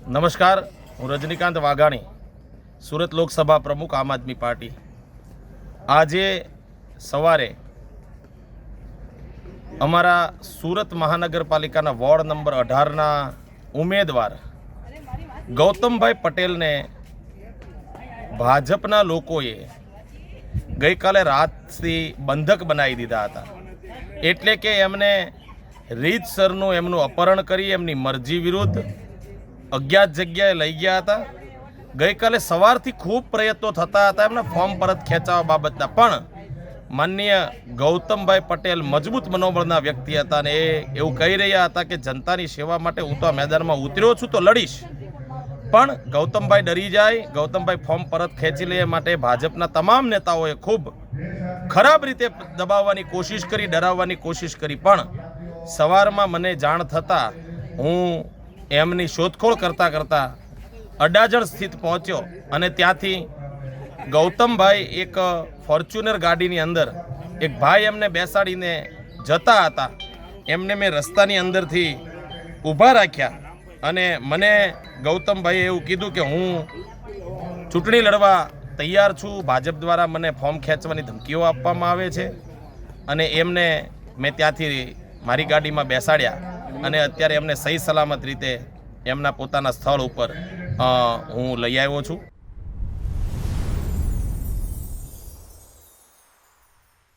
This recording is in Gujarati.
નમસ્કાર, હું રજનીકાંત વાઘાણી, સુરત લોકસભા પ્રમુખ, આમ આદમી પાર્ટી। આજે સવારે અમારા સુરત મહાનગરપાલિકાના વોર્ડ નંબર 18ના ઉમેદવાર ગૌતમભાઈ પટેલને ભાજપના લોકોએ ગઈકાલે રાતથી બંધક બનાવી દીધા હતા। એટલે કે એમને રીતસરનું એમનું અપહરણ કરી એમની મરજી વિરુદ્ધ અજ્ઞાત જગ્યાએ લઈ ગયા હતા। ગઈકાલે સવારથી ખૂબ પ્રયત્નો થતા હતા એમના ફોર્મ પરત ખેંચવા બાબતના, પણ માનનીય ગૌતમભાઈ પટેલ મજબૂત મનોબળના વ્યક્તિ હતા અને એ એવું કહી રહ્યા હતા કે જનતાની સેવા માટે હું તો આ મેદાનમાં ઉતર્યો છું તો લડીશ, પણ ગૌતમભાઈ ડરી જાય, ગૌતમભાઈ ફોર્મ પરત ખેંચી લે માટે ભાજપના તમામ નેતાઓએ ખૂબ ખરાબ રીતે દબાવવાની કોશિશ કરી, ડરાવવાની કોશિશ કરી। પણ સવારમાં મને જાણ થતાં હું એમની શોધખોળ કરતાં કરતાં અડાજણ સ્થિત પહોંચ્યો અને ત્યાંથી ગૌતમભાઈ એક ફોર્ચ્યુનર ગાડીની અંદર એક ભાઈ એમને બેસાડીને જતા હતા, એમને મેં રસ્તાની અંદરથી ઊભા રાખ્યા અને મને ગૌતમભાઈએ એવું કીધું કે હું ચૂંટણી લડવા તૈયાર છું, ભાજપ દ્વારા મને ફોર્મ ખેંચવાની ધમકીઓ આપવામાં આવે છે અને એમને મેં ત્યાંથી મારી ગાડીમાં બેસાડ્યા અને અત્યારે એમને સહી સલામત રીતે એમના પોતાના સ્થળ ઉપર હું લઈ આવ્યો છું।